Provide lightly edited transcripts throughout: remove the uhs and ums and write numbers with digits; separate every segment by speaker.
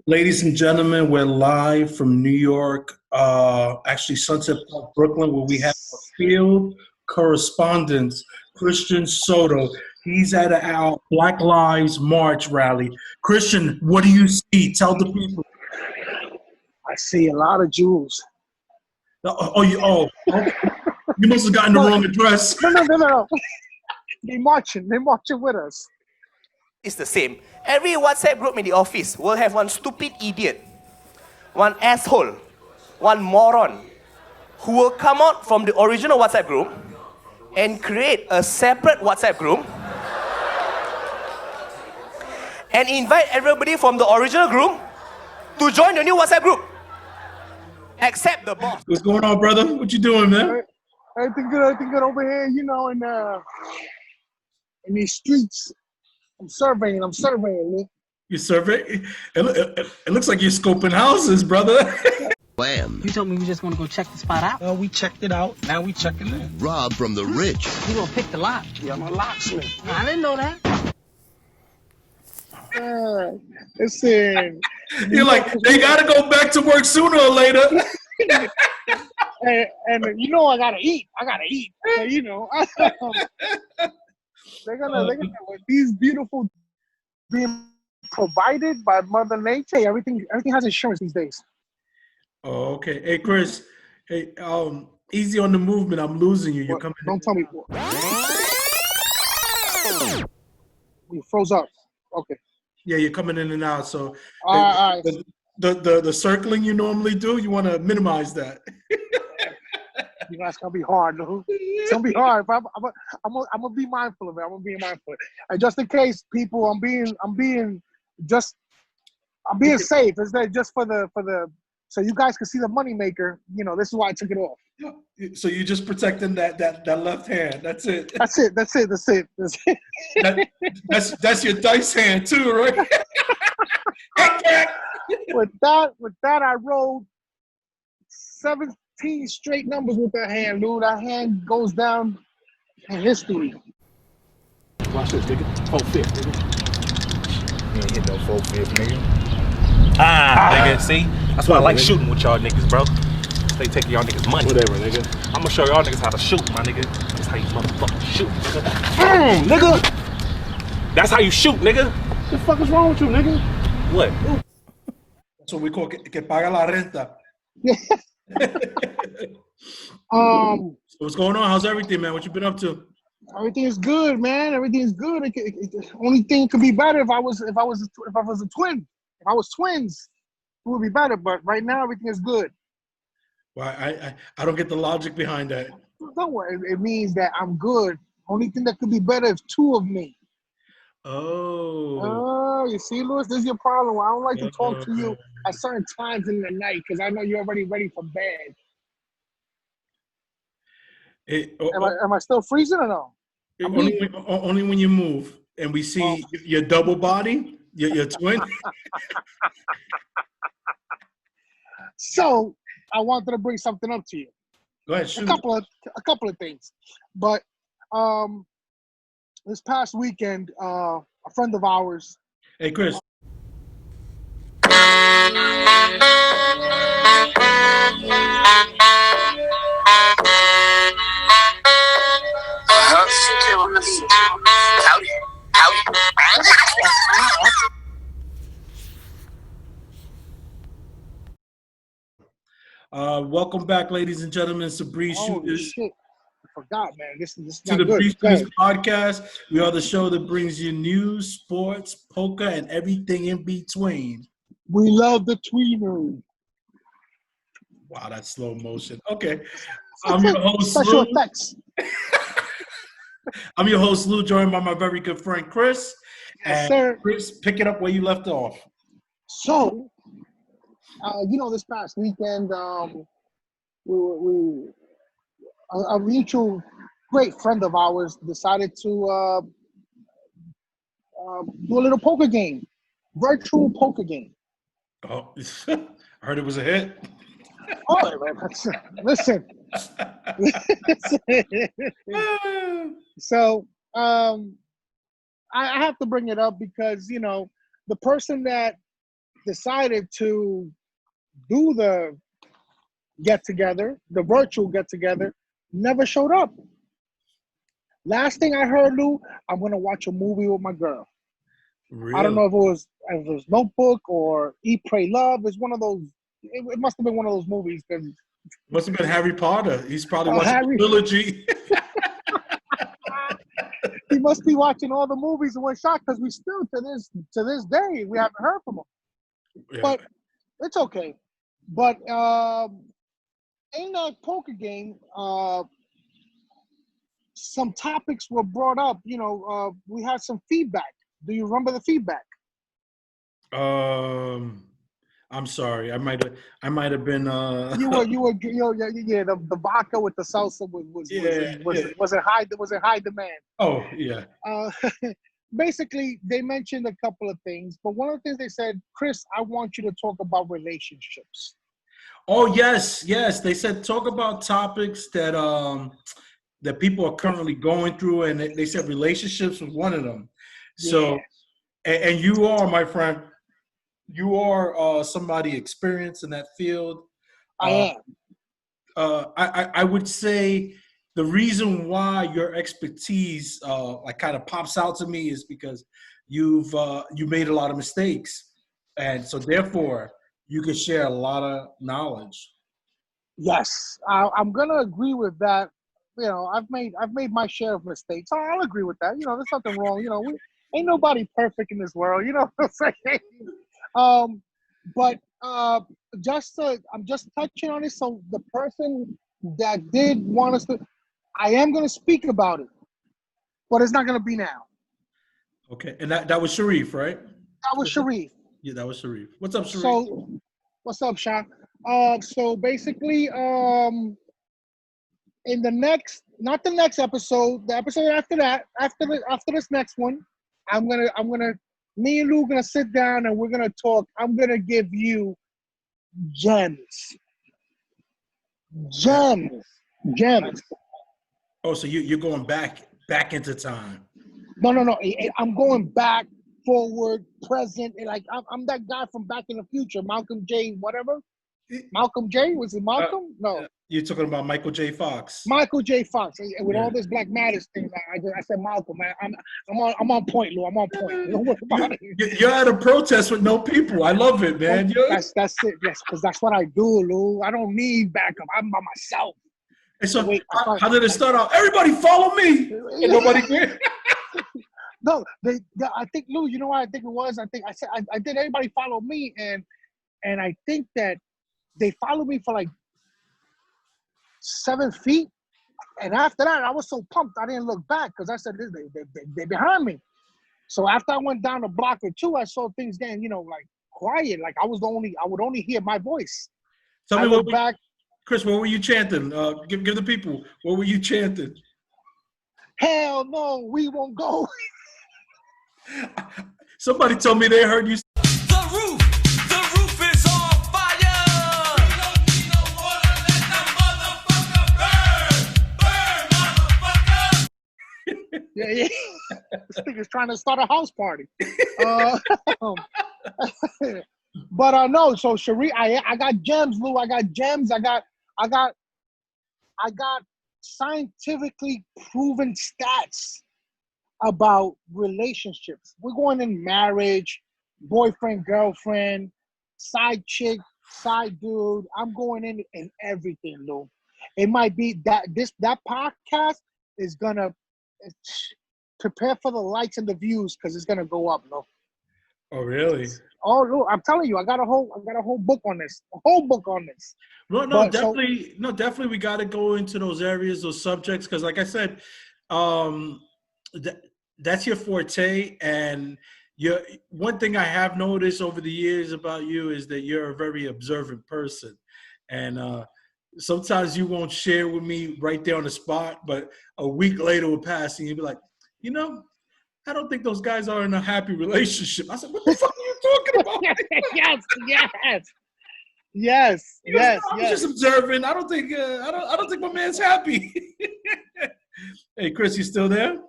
Speaker 1: Ladies and gentlemen, we're live from New York, actually Sunset Park, Brooklyn, where we have a field correspondent, Christian Soto. He's at our Black Lives March rally. Christian, what do you see? Tell the people.
Speaker 2: I see a lot of Jews.
Speaker 1: Okay. You must have gotten the wrong address.
Speaker 2: No. They're marching with us.
Speaker 3: It's the same. Every WhatsApp group in the office will have one stupid idiot, one asshole, one moron, who will come out from the original WhatsApp group and create a separate WhatsApp group and invite everybody from the original group to join the new WhatsApp group, except the boss.
Speaker 1: What's going on, brother? What you doing, man?
Speaker 2: Everything good over here, in these streets. I'm surveying, man.
Speaker 1: You survey? It looks like you're scoping houses, brother.
Speaker 4: Wham.
Speaker 5: You told me we just gonna go check the spot out.
Speaker 6: We checked it out. Now we checking it.
Speaker 4: Rob from the rich.
Speaker 5: You gonna pick the lot?
Speaker 2: Yeah, I'm a locksmith.
Speaker 5: I didn't know that.
Speaker 2: Listen.
Speaker 1: You're like, they gotta go back to work sooner or later.
Speaker 2: and I gotta eat. They're gonna with these beautiful being provided by Mother Nature. Everything has insurance these days.
Speaker 1: Oh, okay. Hey, Chris. Hey, easy on the movement. I'm losing you. You're coming.
Speaker 2: Don't tell me. You froze up. Okay.
Speaker 1: Yeah, you're coming in and out. So
Speaker 2: all right.
Speaker 1: The circling you normally do, you want to minimize that.
Speaker 2: It's gonna be hard. No? It's gonna be hard. But I'm gonna be mindful of it. I'm gonna be mindful. And just in case, people, I'm being safe. Is that just for the so you guys can see the money maker? This is why I took it off.
Speaker 1: So you're just protecting that left hand. That's it.
Speaker 2: That's it.
Speaker 1: That's your dice hand too, right?
Speaker 2: With that, I rolled 17 straight numbers with that hand, dude. That hand goes down in history.
Speaker 6: Watch this, nigga. 4-5, nigga. You ain't hit no 4-5, nigga.
Speaker 7: Nigga, see? That's why I like shooting with y'all niggas, bro. They taking y'all niggas money.
Speaker 6: Whatever, nigga.
Speaker 7: I'm gonna show y'all niggas how to shoot, my nigga. That's how you motherfucking shoot, nigga. Nigga! That's how you shoot, nigga.
Speaker 6: What the fuck is wrong with you, nigga?
Speaker 7: What?
Speaker 1: That's what we call que paga la renta. So what's going on? How's everything, man? What you been up to?
Speaker 2: Everything is good, man. Everything is good. Only thing could be better if I was a twin. If I was twins, it would be better. But right now, everything is good.
Speaker 1: Well, I don't get the logic behind that.
Speaker 2: Don't worry. It means that I'm good. Only thing that could be better is two of me.
Speaker 1: Oh,
Speaker 2: you see, Louis, this is your problem. I don't like to talk to you at certain times in the night because I know you're already ready for bed. Am I still freezing or no?
Speaker 1: Only when you move and we see your double body, your twin.
Speaker 2: So I wanted to bring something up to you.
Speaker 1: Go ahead, shoot.
Speaker 2: A couple of things, but this past weekend, a friend of ours.
Speaker 1: Hey, Chris. Welcome back, ladies and gentlemen. It's the Breeze Shooters.
Speaker 2: Shit. I forgot, man. This is
Speaker 1: to
Speaker 2: not
Speaker 1: the
Speaker 2: good.
Speaker 1: Breeze Shooters podcast. We are the show that brings you news, sports, poker, and everything in between.
Speaker 2: We love the tweenery.
Speaker 1: Wow, that's slow motion. Okay. I'm your host,
Speaker 2: Special
Speaker 1: Lou.
Speaker 2: effects.
Speaker 1: I'm your host, Lou, joined by my very good friend, Chris.
Speaker 2: Yes, sir.
Speaker 1: Chris, pick it up where you left off.
Speaker 2: So, this past weekend, a mutual great friend of ours decided to do a little poker game, virtual poker game.
Speaker 1: Oh, I heard it was a hit.
Speaker 2: Oh, listen. So, I have to bring it up because, the person that decided to do the get together, the virtual get together, never showed up. Last thing I heard, Lou, I'm gonna watch a movie with my girl.
Speaker 1: Really?
Speaker 2: I don't know if it was Notebook or Eat, Pray, Love. It's one of those. It must have been one of those movies because
Speaker 1: Must have been Harry Potter. He's probably watching
Speaker 2: Harry-
Speaker 1: the trilogy.
Speaker 2: he must be watching all the movies in one shot. Because we still to this day we haven't heard from him.
Speaker 1: Yeah.
Speaker 2: But it's okay. But in that poker game, some topics were brought up. You know, we had some feedback. Do you remember the feedback?
Speaker 1: I'm sorry. I might have been.
Speaker 2: The vodka with the salsa was in high demand.
Speaker 1: Oh yeah.
Speaker 2: Basically, they mentioned a couple of things, but one of the things they said, Chris, I want you to talk about relationships.
Speaker 1: Oh yes. They said talk about topics that that people are currently going through, and they said relationships was one of them. So, and you are, my friend, you are somebody experienced in that field.
Speaker 2: I am.
Speaker 1: I would say the reason why your expertise like kind of pops out to me is because you made a lot of mistakes, and so therefore you can share a lot of knowledge.
Speaker 2: Yes, I'm gonna agree with that. You know, I've made my share of mistakes. So I'll agree with that. You know, there's nothing wrong. You know, ain't nobody perfect in this world. You know what I'm saying? But I'm just touching on it. So the person that did want us to, I am going to speak about it, but it's not going to be now.
Speaker 1: Okay, and that was Sharif, right?
Speaker 2: That was Sharif.
Speaker 1: Yeah, that was Sharif. What's up, Sharif?
Speaker 2: So, what's up, Sean? So basically, in the next, not the next episode, the episode after that, after this next one, me and Lou gonna sit down and we're gonna talk. I'm gonna give you gems.
Speaker 1: Oh, so you're going back into time.
Speaker 2: No. I'm going back, forward, present, and like I'm that guy from Back in the Future, Malcolm J. Whatever. Malcolm J. Was it Malcolm? No.
Speaker 1: You're talking about Michael J. Fox.
Speaker 2: Michael J. Fox. And with all this Black Matters thing, I said Malcolm. Man, I'm on point, Lou. I'm on point. Don't worry about it.
Speaker 1: You're at a protest with no people. I love it, man.
Speaker 2: That's it. Yes, because that's what I do, Lou. I don't need backup. I'm by myself.
Speaker 1: And so how did it start out? Everybody follow me. And nobody cared.
Speaker 2: No, I think, Lou, you know what I think it was? I think I said I did everybody follow me, and I think that they followed me for like 7 feet, and after that I was so pumped I didn't look back because I said they behind me. So after I went down a block or two, I saw things getting like quiet, like I would only hear my voice.
Speaker 1: Tell me Chris, what were you chanting? Give the people, what were you chanting?
Speaker 2: Hell no, we won't go.
Speaker 1: Somebody told me they heard you.
Speaker 8: The roof is on fire. We don't need no water, let the motherfucker burn, motherfucker.
Speaker 2: Yeah. This nigga's trying to start a house party. But no. So Sharif, I got gems, Lou. I got gems. I got scientifically proven stats about relationships. We're going in marriage, boyfriend, girlfriend, side chick, side dude. I'm going in everything, Lou. It might be that podcast is gonna prepare for the likes and the views because it's gonna go up, Lou.
Speaker 1: Oh really?
Speaker 2: Oh, Lou, I'm telling you, I got a whole book on this. A whole book on this.
Speaker 1: No, definitely we got to go into those areas, those subjects, because like I said, that's your forte, and one thing I have noticed over the years about you is that you're a very observant person, and sometimes you won't share with me right there on the spot, but a week later will pass and you'll be like, I don't think those guys are in a happy relationship. I said, what the fuck are you talking about?
Speaker 2: Yes.
Speaker 1: I'm just observing. I don't think my man's happy. Hey, Chris, you still there?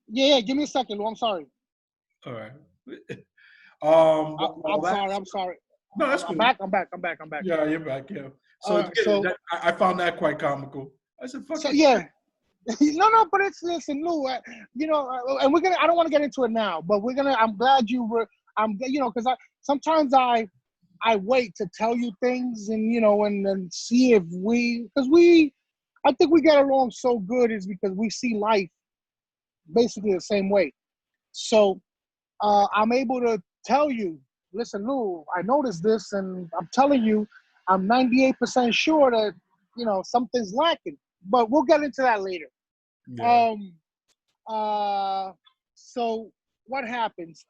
Speaker 2: Yeah. Give me a second, Lou. I'm sorry.
Speaker 1: All right.
Speaker 2: I'm sorry. I'm sorry.
Speaker 1: No, that's
Speaker 2: I'm
Speaker 1: cool.
Speaker 2: back. I'm back.
Speaker 1: Yeah, you're back. Yeah. So,
Speaker 2: So-
Speaker 1: I found that quite comical. I said, "Fuck
Speaker 2: So
Speaker 1: it."
Speaker 2: yeah, no, but listen, Lou. And we're gonna. I don't want to get into it now, but we're gonna. I'm glad you were. Because sometimes I wait to tell you things, and and see if I think we get along so good is because we see life basically the same way. So I'm able to tell you, listen, Lou, I noticed this, and I'm telling you, I'm 98% sure that something's lacking. But we'll get into that later.
Speaker 1: Yeah.
Speaker 2: So what happens?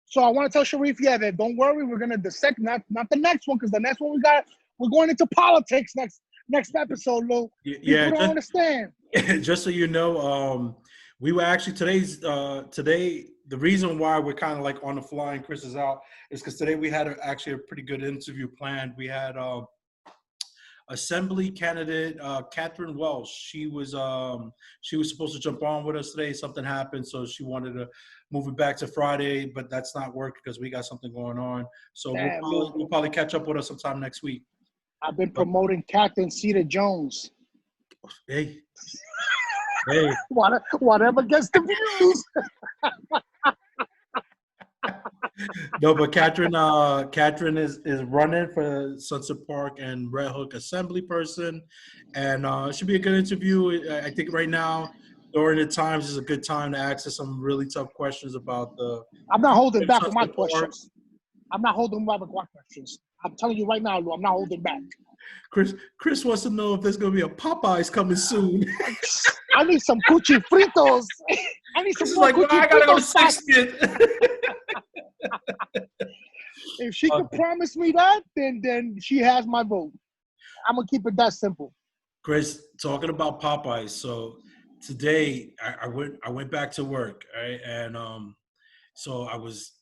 Speaker 2: So I want to tell Sharif, that don't worry, we're gonna dissect not the next one, because the next one we're going into politics next episode, Lou.
Speaker 1: Yeah.
Speaker 2: People don't understand.
Speaker 1: Just so you know, we were actually today. The reason why we're kind of like on the fly and Chris is out is because today we had actually a pretty good interview planned. We had Assembly candidate Catherine Welsh. She was supposed to jump on with us today. Something happened, so she wanted to move it back to Friday, but that's not working because we got something going on. So
Speaker 2: Damn,
Speaker 1: we'll probably catch up with us sometime next week.
Speaker 2: I've been promoting Captain Cedar Jones.
Speaker 1: Hey.
Speaker 2: Whatever gets the views.
Speaker 1: No, but Catherine is running for Sunset Park and Red Hook Assembly person, and it should be a good interview. I think right now, during the times, is a good time to ask her some really tough questions about the.
Speaker 2: I'm not holding back on my
Speaker 1: Sunset Park.
Speaker 2: questions. I'm not holding back on my questions. I'm telling you right now, Lou, I'm not holding back.
Speaker 1: Chris wants to know if there's going to be a Popeyes coming soon.
Speaker 2: I need some cuchi fritos. I need some
Speaker 1: Chris is
Speaker 2: more
Speaker 1: like, well,
Speaker 2: cuchi
Speaker 1: I gotta go to
Speaker 2: fritos.
Speaker 1: 60th.
Speaker 2: If she can promise me that, then she has my vote. I'm gonna keep it that simple.
Speaker 1: Chris, talking about Popeyes. So today I went back to work, right? And so I was,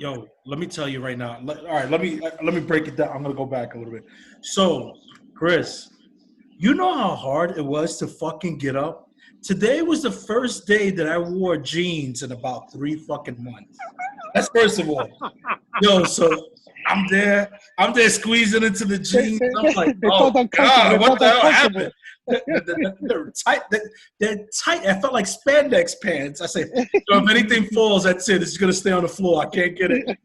Speaker 1: let me tell you right now. All right, let me break it down. I'm gonna go back a little bit. So, Chris, you know how hard it was to fucking get up? Today was the first day that I wore jeans in about 3 fucking months. That's first of all. So I'm there squeezing into the jeans. I'm like, oh God, what the hell happened? They're tight. They're tight. I felt like spandex pants. I say, if anything falls, that's it. It's gonna stay on the floor. I can't get it.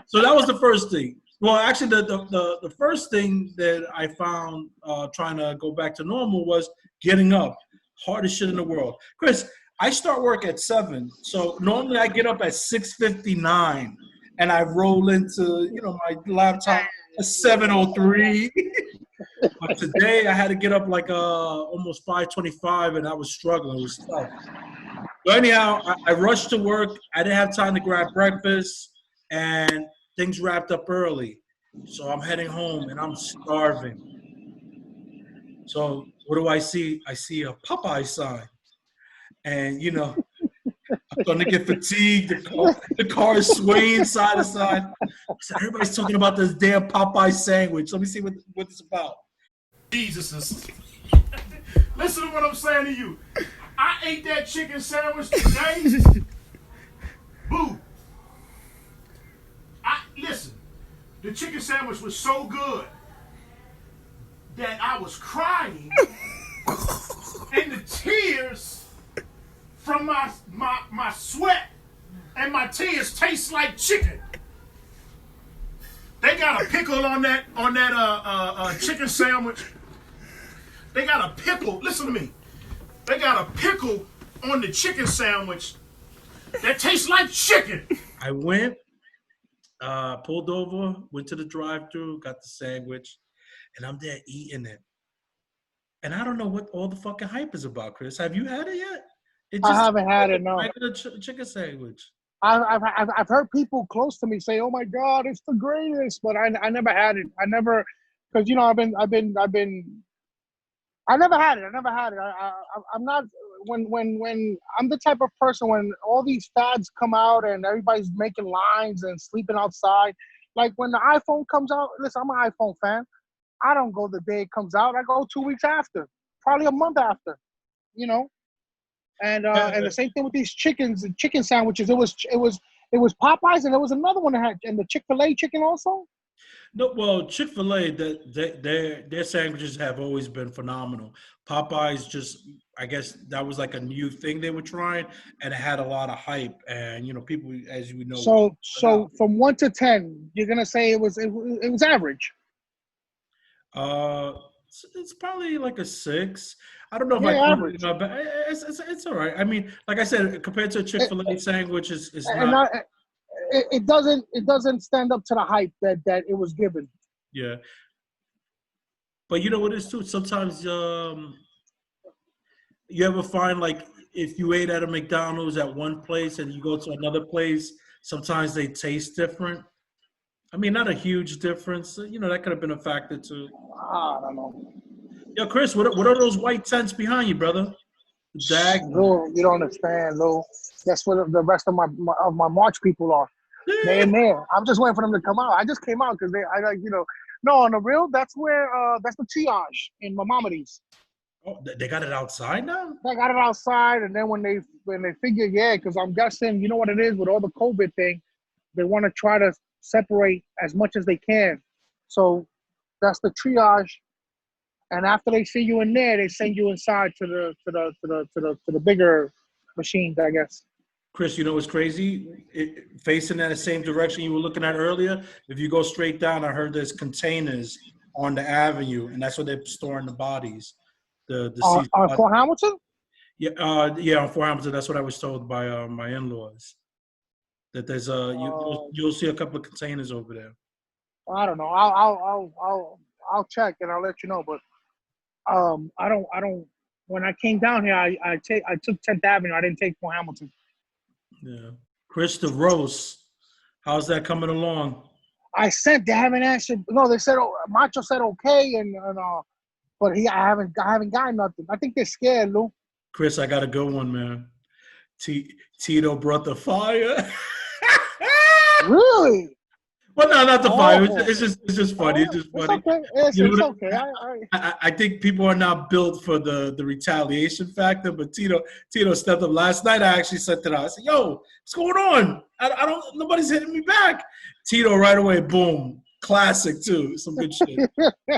Speaker 1: So that was the first thing. Well, actually, the first thing that I found trying to go back to normal was getting up. Hardest shit in the world. Chris, I start work at 7. So normally I get up at 6:59 and I roll into, my laptop at 7:03. But today I had to get up like almost 5:25 and I was struggling. It was tough. But anyhow, I rushed to work. I didn't have time to grab breakfast and things wrapped up early. So I'm heading home and I'm starving. So what do I see? I see a Popeye sign. And, I'm starting to get fatigued. The car is swaying side to side. So everybody's talking about this damn Popeye sandwich. Let me see what it's about.
Speaker 7: Jesus is. Listen to what I'm saying to you. I ate that chicken sandwich today. Boo. Listen. The chicken sandwich was so good that I was crying, and the tears from my sweat and my tears taste like chicken. They got a pickle on that chicken sandwich. They got a pickle. Listen to me. They got a pickle on the chicken sandwich that tastes like chicken.
Speaker 1: I went, pulled over, went to the drive-thru, got the sandwich, and I'm there eating it. And I don't know what all the fucking hype is about, Chris. Have you had it yet?
Speaker 2: I haven't had it, no.
Speaker 1: Regular chicken sandwich.
Speaker 2: I've heard people close to me say, "Oh my God, it's the greatest," but I never had it. I never, because I never had it. I'm not when I'm the type of person when all these fads come out and everybody's making lines and sleeping outside. Like when the iPhone comes out, listen, I'm an iPhone fan. I don't go the day it comes out. I go 2 weeks after, probably a month after, And the same thing with these chicken sandwiches. It was Popeyes, and there was another one that had, and the Chick-fil-A chicken also.
Speaker 1: No, well, Chick-fil-A, their sandwiches have always been phenomenal. Popeyes just, I guess that was like a new thing they were trying, and it had a lot of hype. And people, as you know,
Speaker 2: So from 1 to 10, you're gonna say it was average.
Speaker 1: it's probably like a 6. I don't know if
Speaker 2: Yeah,
Speaker 1: I
Speaker 2: average.
Speaker 1: but it's all right. I mean, like I said, compared to a Chick-fil-A sandwich, it's
Speaker 2: And
Speaker 1: not.
Speaker 2: it doesn't stand up to the hype that it was given.
Speaker 1: Yeah. But you know what it is too? Sometimes you ever find like if you ate at a McDonald's at one place and you go to another place, sometimes they taste different. I mean, not a huge difference. That could have been a factor too.
Speaker 2: I don't know.
Speaker 1: Yo, Chris, what are those white tents behind you, brother? Dag.
Speaker 2: Lou, you don't understand, Lou. That's what the rest of my March people are. They in there. I'm just waiting for them to come out. I just came out because no, on the real, that's where that's the triage in Maimonides.
Speaker 1: Oh, they got it outside now?
Speaker 2: They got it outside, and then when they figure, because I'm guessing, you know what it is with all the COVID thing, they want to try to separate as much as they can. So that's the triage, and after they see you in there, they send you inside to the bigger machines, I guess.
Speaker 1: Chris, you know what's crazy? Facing in the same direction you were looking at earlier, if you go straight down, I heard there's containers on the avenue, and that's where they're storing the bodies. The deceased
Speaker 2: On
Speaker 1: bodies.
Speaker 2: Fort Hamilton?
Speaker 1: Yeah, on Fort Hamilton. That's what I was told by my in-laws. That there's you'll see a couple of containers over there.
Speaker 2: I don't know. I'll check and I'll let you know. But I don't. When I came down here, I took 10th Avenue. I didn't take Fort Hamilton.
Speaker 1: Yeah, Chris, the roast. How's that coming along?
Speaker 2: I sent. They haven't answered. No, they said Macho said okay, but I haven't gotten nothing. I think they're scared, Lou.
Speaker 1: Chris, I got a good one, man. Tito brought the fire.
Speaker 2: Really?
Speaker 1: Well, no, not the fire. It's just funny. It's just funny.
Speaker 2: Okay. It's okay.
Speaker 1: I think people are not built for the retaliation factor, but Tito stepped up. Last night I actually sent it out. I said, "Yo, what's going on? I don't. Nobody's hitting me back." Tito right away, boom, classic too. Some good shit.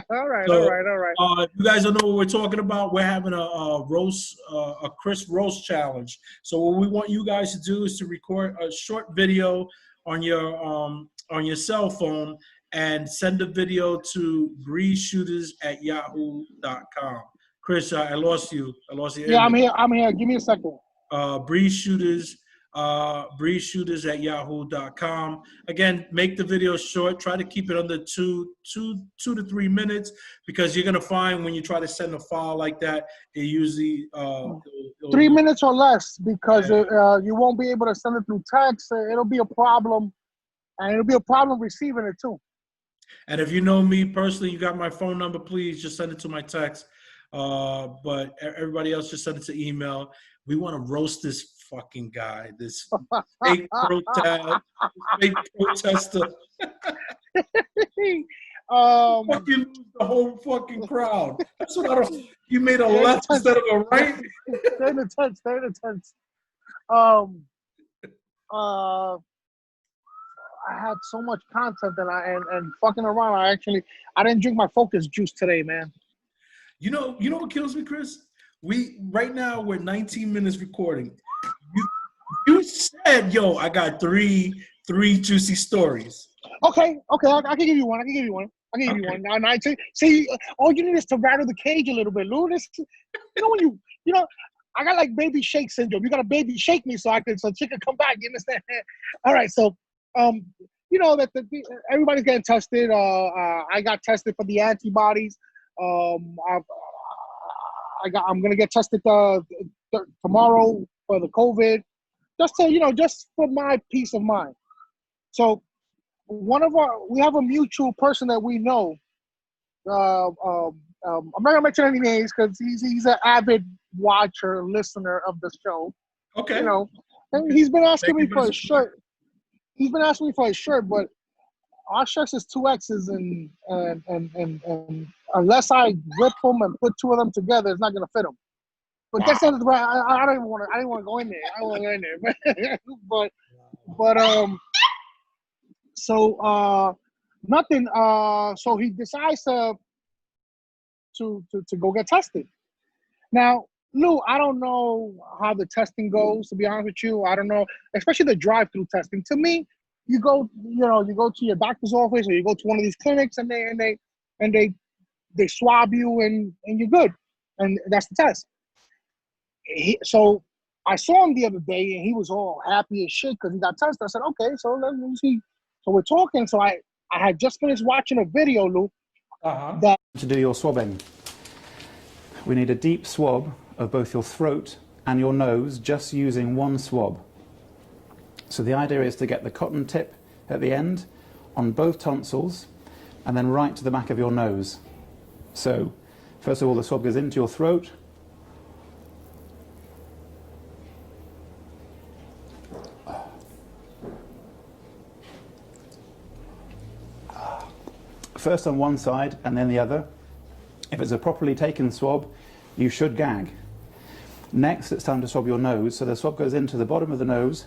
Speaker 2: All right.
Speaker 1: You guys don't know what we're talking about. We're having a roast, a Chris roast challenge. So what we want you guys to do is to record a short video on your cell phone and send the video to breezeshooters@yahoo.com. Chris, I lost you.
Speaker 2: Yeah, I'm here. Give me a second.
Speaker 1: breezeshooters@yahoo.com. Again, make the video short. Try to keep it under two to 3 minutes, because you're gonna find when you try to send a file like that, it usually
Speaker 2: 3 minutes or less, because you won't be able to send it through text. It'll be a problem, and it'll be a problem receiving it too.
Speaker 1: And if you know me personally, you got my phone number, please just send it to my text. But everybody else, just send it to email. We want to roast this fucking guy, this fake protester. Fucking lose the whole fucking crowd. That's what I don't. You made a left instead of a right.
Speaker 2: Stay in the tent. I had so much content and fucking around. I didn't drink my Focus juice today, man.
Speaker 1: You know what kills me, Chris? Right now we're 19 minutes recording. You said, "Yo, I got three juicy stories."
Speaker 2: Okay, I can give you one. And I see, all you need is to rattle the cage a little bit, Lou. I got like baby shake syndrome. You got to baby shake me so she can come back. You understand? All right, so that everybody's getting tested. I got tested for the antibodies. I'm gonna get tested tomorrow for the COVID, just for my peace of mind. So we have a mutual person that we know. I'm not gonna mention any names because he's an avid watcher, listener of the show.
Speaker 1: Okay.
Speaker 2: And he's been asking me for a shirt. But our shirts is 2X's, and unless I rip them and put two of them together, it's not gonna fit them. but that's not right. I don't even want to. I didn't want to go in there. I don't want to go in there. but so nothing. So he decides to go get tested. Now, Lou, I don't know how the testing goes. To be honest with you, I don't know, especially the drive-through testing. To me, you go to your doctor's office or you go to one of these clinics and they swab you and you're good, and that's the test. So I saw him the other day and he was all happy as shit because he got tested. I said, okay, so let me see. So we're talking. So I had just finished watching a video, Lou, that
Speaker 9: to do your swabbing. We need a deep swab of both your throat and your nose, just using one swab. So the idea is to get the cotton tip at the end on both tonsils and then right to the back of your nose. So first of all, the swab goes into your throat. First on one side and then the other. If it's a properly taken swab, you should gag. Next, it's time to swab your nose. So the swab goes into the bottom of the nose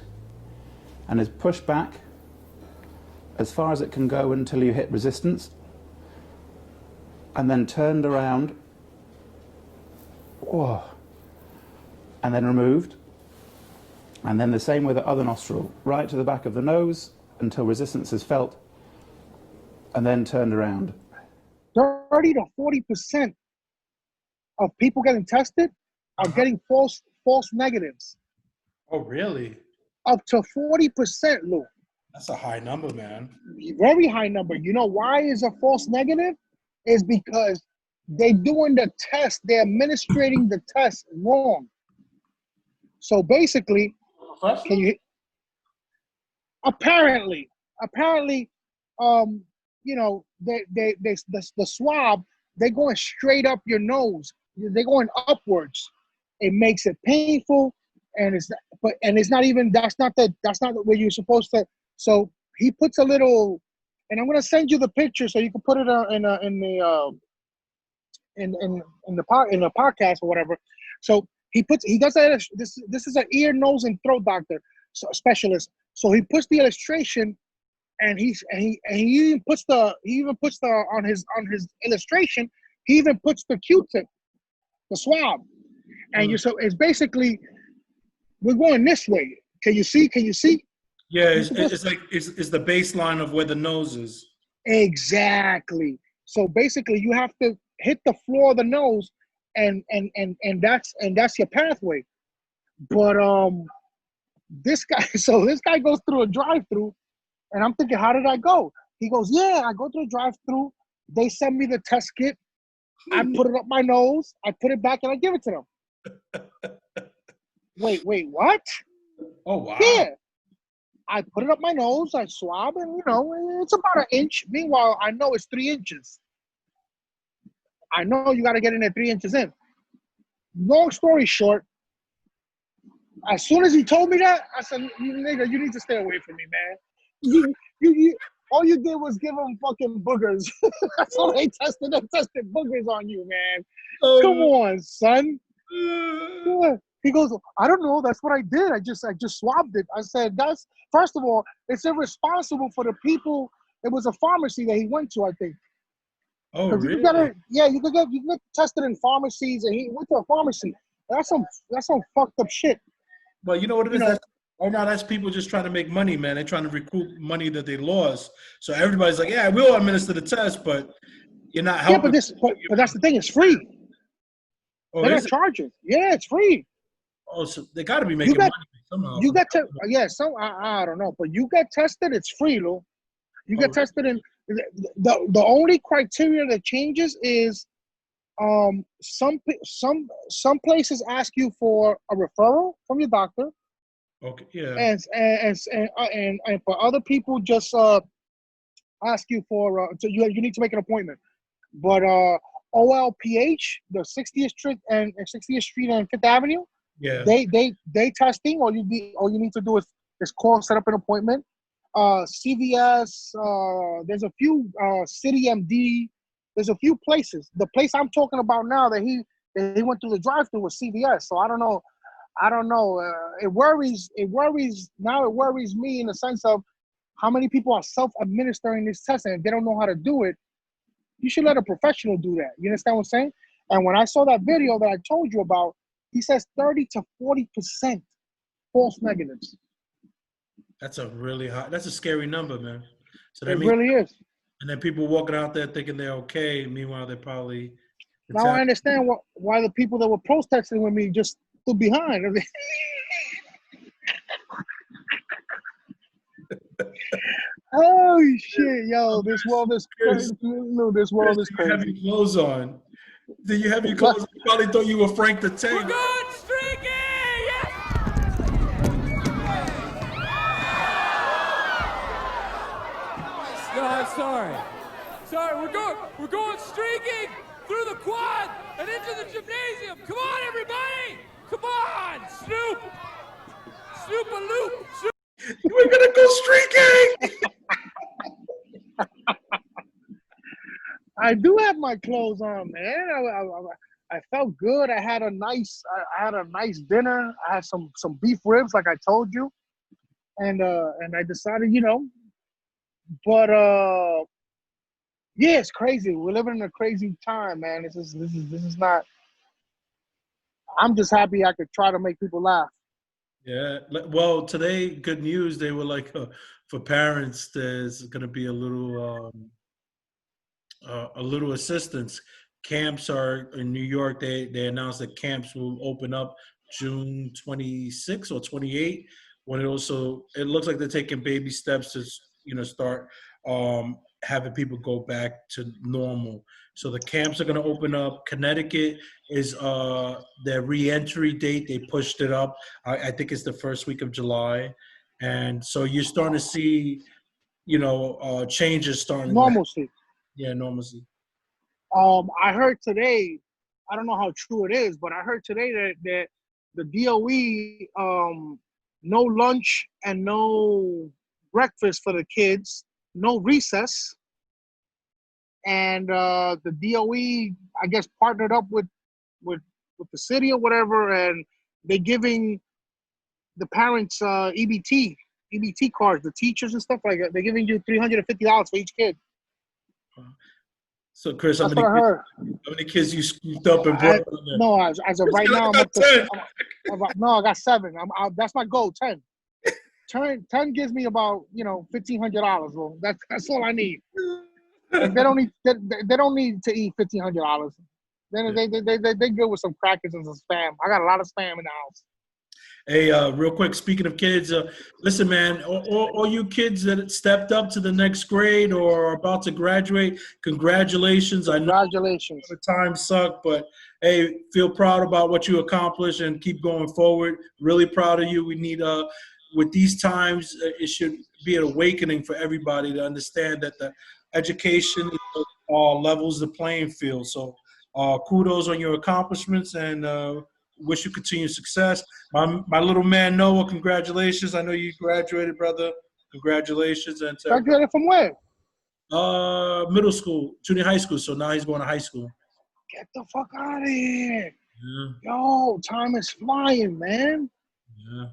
Speaker 9: and is pushed back as far as it can go until you hit resistance, and then turned around, and then removed. And then the same with the other nostril, right to the back of the nose until resistance is felt, and then turned around.
Speaker 2: 30 to 40% of people getting tested are getting false negatives.
Speaker 1: Oh, really?
Speaker 2: Up to 40%, Lou.
Speaker 1: That's a high number, man.
Speaker 2: Very high number. You know why is a false negative? Is because they're doing the test, they're administrating the test wrong. So basically, apparently, the swab, they're going straight up your nose. They're going upwards. It makes it painful, and it's not where you're supposed to. So he puts a little, and I'm gonna send you the picture so you can put it in the podcast or whatever. So he does that. This is an ear, nose, and throat doctor, specialist. So he puts the illustration, and he even puts on his illustration. He even puts the Q-tip, the swab, and so it's basically we're going this way. Can you see?
Speaker 1: Yeah, it's the baseline of where the nose is.
Speaker 2: Exactly. So basically, you have to hit the floor of the nose, and that's your pathway. But this guy goes through a drive-through, and I'm thinking, how did I go? He goes, yeah, I go through a drive-through. They send me the test kit. I put it up my nose. I put it back, and I give it to them. Wait, what?
Speaker 1: Oh, wow.
Speaker 2: Yeah. I put it up my nose, I swab, and it's about an inch. Meanwhile, I know it's 3 inches. I know you got to get in there 3 inches in. Long story short, as soon as he told me that, I said, nigga, you need to stay away from me, man. You all you did was give them fucking boogers. That's all they tested. They tested boogers on you, man. Come on, son. He goes, I don't know. That's what I did. I just swabbed it. I said, first of all, it's irresponsible for the people. It was a pharmacy that he went to, I think.
Speaker 1: Oh, really?
Speaker 2: You could get tested in pharmacies, and he went to a pharmacy. That's some fucked up shit.
Speaker 1: But you know what it is? Right now, that's people just trying to make money, man. They're trying to recoup money that they lost. So everybody's like, yeah, we'll administer the test, but you're not helping.
Speaker 2: Yeah, but that's the thing. It's free.
Speaker 1: Oh,
Speaker 2: they're not charging. Yeah, it's free.
Speaker 1: Oh, so they got to be making money somehow.
Speaker 2: You got to, I don't know, but you get tested. It's free, Lou. You get tested, and the only criteria that changes is, some places ask you for a referral from your doctor.
Speaker 1: Okay. Yeah.
Speaker 2: And for other people, just ask you for so you need to make an appointment. But OLPH, the 60th Street and 5th Avenue.
Speaker 1: Yeah.
Speaker 2: They testing. All you need to do is call, set up an appointment. CVS. There's a few CityMD. There's a few places. The place I'm talking about now that He went through the drive-through with CVS. So I don't know. It worries me in the sense of how many people are self-administering this test, and if they don't know how to do it, you should let a professional do that. You understand what I'm saying? And when I saw that video that I told you about, he says 30 to 40% false negatives.
Speaker 1: That's a really high. That's a scary number, man. So that
Speaker 2: It
Speaker 1: means,
Speaker 2: really is.
Speaker 1: and then people walking out there thinking they're okay. Meanwhile, they're probably.
Speaker 2: Now I understand why the people that were protesting with me just stood behind. Oh shit, yo! This world is crazy. No, this world is
Speaker 1: You have
Speaker 2: crazy.
Speaker 1: your clothes on. Do you have your clothes on? You probably thought you were Frank the Tank.
Speaker 8: Going streaky! Yes! No, I'm sorry. Sorry, we're going streaking through the quad and into the gymnasium. Come on, everybody! Come on, Snoop! Snoop a loop!
Speaker 1: We're gonna go streaking.
Speaker 2: I do have my clothes on, man. I felt good. I had a nice dinner. I had some beef ribs, like I told you, and I decided, but yeah, it's crazy. We're living in a crazy time, man. This is not. I'm just happy I could try to make people laugh.
Speaker 1: Yeah. Well, today, good news. They were like, for parents, there's going to be a little assistance. Camps are in New York. They announced that camps will open up June 26 or 28. When it looks like they're taking baby steps to start having people go back to normal. So the camps are going to open up. Connecticut is their re-entry date. They pushed it up. I think it's the first week of July. And so you're starting to see, changes starting.
Speaker 2: Normalcy.
Speaker 1: Yeah, normalcy.
Speaker 2: I heard today, I don't know how true it is, but I heard today that the DOE, no lunch and no breakfast for the kids, no recess. And the DOE, I guess, partnered up with the city or whatever, and they're giving the parents EBT cards, the teachers and stuff like that. They're giving you $350 for each kid.
Speaker 1: So, Chris,
Speaker 2: That's what I heard.
Speaker 1: how many kids you scooped up and brought?
Speaker 2: No, as of right now, I'm up to 10. No, I got 7. That's my goal, 10. 10 gives me about $1,500. Well, that's all I need. Like, they don't need to eat $1,500. Then they good with some crackers and some spam. I got a lot of spam in the house.
Speaker 1: Hey, real quick, speaking of kids, listen, man, all you kids that stepped up to the next grade or are about to graduate, congratulations. I know the time sucked, but hey, feel proud about what you accomplished and keep going forward. Really proud of you. We need, with these times, it should be an awakening for everybody to understand that the education levels the playing field. So kudos on your accomplishments and wish you continued success. My little man Noah, congratulations. I know you graduated, brother. Congratulations. And
Speaker 2: graduated from where?
Speaker 1: Middle school, junior high school. So now he's going to high school.
Speaker 2: Get the fuck out of here.
Speaker 1: Yeah.
Speaker 2: Yo, time is flying, man.
Speaker 1: Yeah.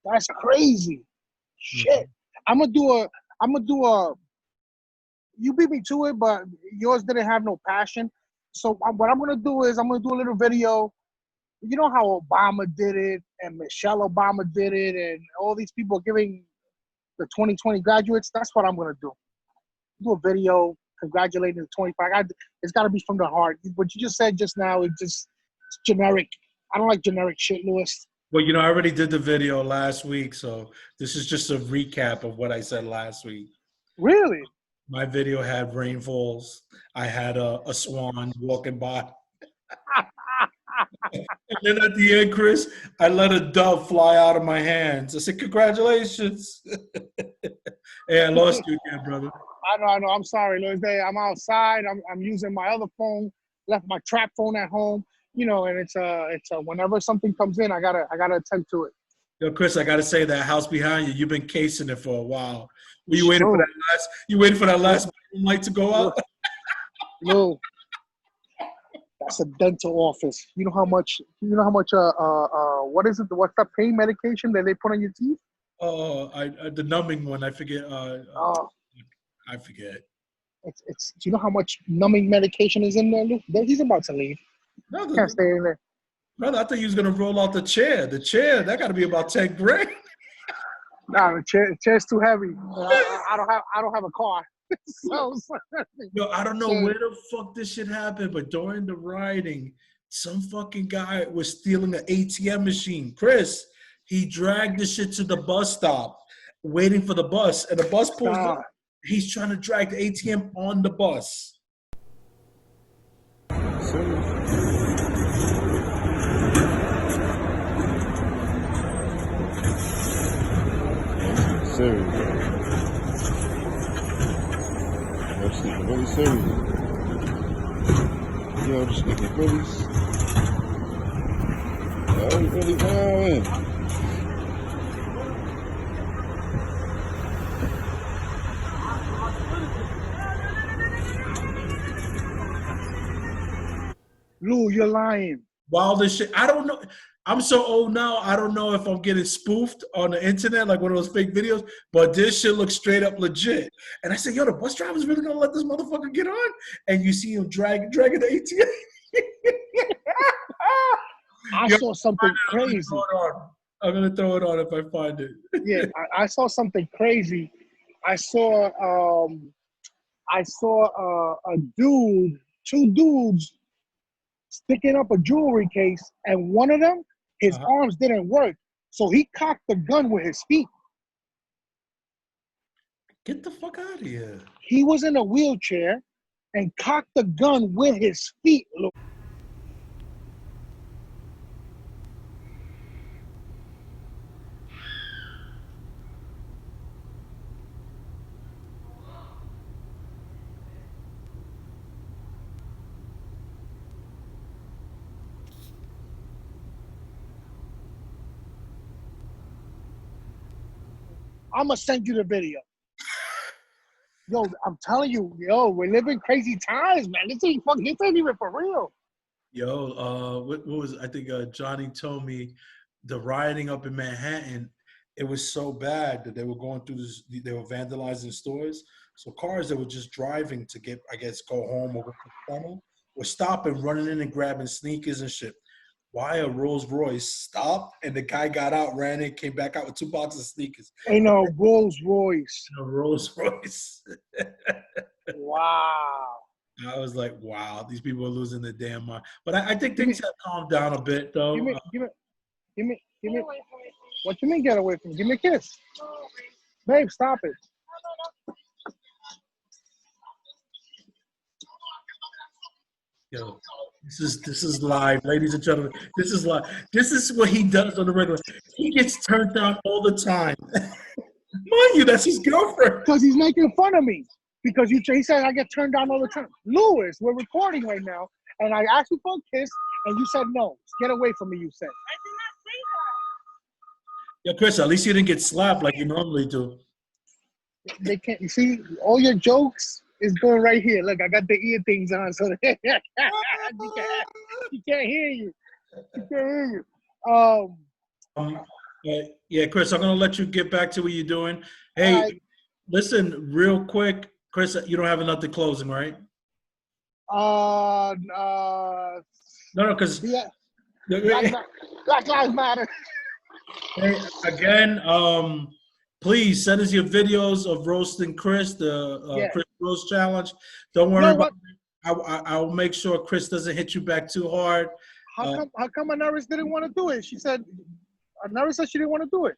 Speaker 2: That's crazy. Shit. I'm gonna do a you beat me to it, but yours didn't have no passion. So what I'm gonna do is I'm gonna do a little video. You know how Obama did it and Michelle Obama did it and all these people giving the 2020 graduates? That's what I'm going to do. Do a video congratulating the 25. It's got to be from the heart. What you just said just now is just generic. I don't like generic shit, Louis.
Speaker 1: Well, I already did the video last week, so this is just a recap of what I said last week.
Speaker 2: Really?
Speaker 1: My video had rainfalls. I had a swan walking by. And then at the end, Chris, I let a dove fly out of my hands. I said, congratulations. Hey, I lost you again, brother.
Speaker 2: I know. I'm sorry, Louis. I'm outside. I'm using my other phone. Left my trap phone at home. And it's whenever something comes in, I gotta attend to it.
Speaker 1: Yo, Chris, I gotta say that house behind you, you've been casing it for a while. Were you waiting for that last? You waiting for that last light to go out?
Speaker 2: No. That's a dental office. You know how much? What is it? What's that pain medication that they put on your teeth?
Speaker 1: Oh, the numbing one. I forget.
Speaker 2: Oh,
Speaker 1: I forget.
Speaker 2: it's. Do you know how much numbing medication is in there, Luke? He's about to leave.
Speaker 1: No,
Speaker 2: Can't stay in there.
Speaker 1: brother, I thought you was gonna roll out the chair. The chair that got to be about 10 grand.
Speaker 2: Nah, the chair's too heavy. I don't have a car. So,
Speaker 1: Yo, I don't know where the fuck this shit happened, but during the rioting, some fucking guy was stealing an ATM machine. Chris, he dragged the shit to the bus stop, waiting for the bus, and the bus pulls up. He's trying to drag the ATM on the bus.
Speaker 6: Serious. That's really serious. Yo, this nigga really. Yo, he really wildin'.
Speaker 2: Lou, you're lying.
Speaker 1: Wild as shit. I don't know. I'm so old now, I don't know if I'm getting spoofed on the internet, like one of those fake videos, but this shit looks straight up legit. And I said, yo, the bus driver's really gonna let this motherfucker get on? And you see him dragging the ATM.
Speaker 2: I saw something crazy.
Speaker 1: I'm gonna throw it on if I find it.
Speaker 2: Yeah, I saw something crazy. I saw a dude, two dudes sticking up a jewelry case, and one of them, his arms didn't work, so he cocked the gun with his feet.
Speaker 1: Get the fuck out of here.
Speaker 2: He was in a wheelchair and cocked the gun with his feet. Look. I'm gonna send you the video. Yo, I'm telling you, we're living crazy times, man. This ain't even for real.
Speaker 1: Yo, what was I think Johnny told me the rioting up in Manhattan, it was so bad that they were going through this, they were vandalizing stores. So cars that were just driving to get, I guess, go home or go to the tunnel were stopping, running in and grabbing sneakers and shit. Why a Rolls Royce stopped and the guy got out, ran in, came back out with 2 boxes of sneakers.
Speaker 2: Ain't no Rolls Royce.
Speaker 1: A Rolls Royce.
Speaker 2: Wow.
Speaker 1: I was like, wow, these people are losing their damn mind. But I think things have calmed down a bit, though.
Speaker 2: Give me. What you mean get away from me? Give me a kiss. Babe, stop it.
Speaker 1: Yo, this is live, ladies and gentlemen. This is live. This is what he does on the regular. He gets turned down all the time. Mind you, that's his girlfriend.
Speaker 2: Because he's making fun of me. Because he said I get turned down all the time. Louis, we're recording right now, and I asked you for a kiss, and you said no. Get away from me, you said.
Speaker 1: Yo, Chris, at least you didn't get slapped like you normally do.
Speaker 2: They can't. You see, all your jokes is going right here. Look, I got the ear things on, so he can't hear you. He can't hear you.
Speaker 1: Yeah, Chris, I'm gonna let you get back to what you're doing. Hey, listen, real quick, Chris, you don't have nothing closing, right? No, because
Speaker 2: Black Lives Matter.
Speaker 1: Hey, again, please send us your videos of roasting Chris, the Chris Roast Challenge. Don't worry about it. I'll make sure Chris doesn't hit you back too hard.
Speaker 2: How come Anaris didn't want to do it? She said, Anaris said she didn't want to do it.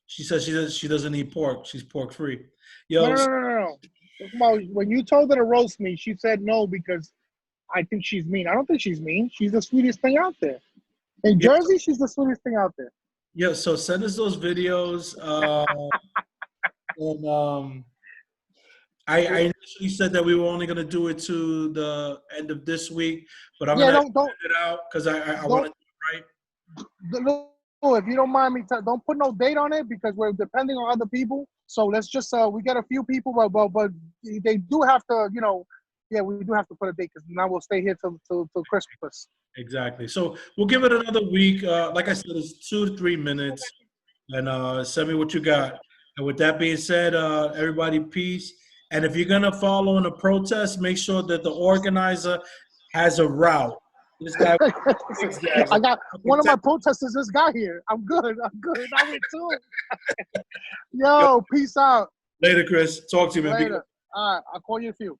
Speaker 1: She says she doesn't eat pork. She's pork free. Yo,
Speaker 2: No. When you told her to roast me, she said no because I think she's mean. I don't think she's mean. She's the sweetest thing out there. In Jersey, she's the sweetest thing out there.
Speaker 1: Yeah, so send us those videos. And I initially said that we were only going to do it to the end of this week, but I'm going to edit it out because I want to do it right.
Speaker 2: If you don't mind me, don't put no date on it because we're depending on other people. So let's just we get a few people, but they do have to, yeah, we do have to put a date because now we'll stay here till Christmas.
Speaker 1: Exactly. So we'll give it another week. Like I said, it's 2 to 3 minutes. And send me what you got. And with that being said, everybody, peace. And if you're going to follow in a protest, make sure that the organizer has a route. This guy.
Speaker 2: I got one of my protesters just got here. I'm good. I'm in tune. Yo, peace out.
Speaker 1: Later, Chris. Talk to you, man.
Speaker 2: Later. All right, I'll call you in a few.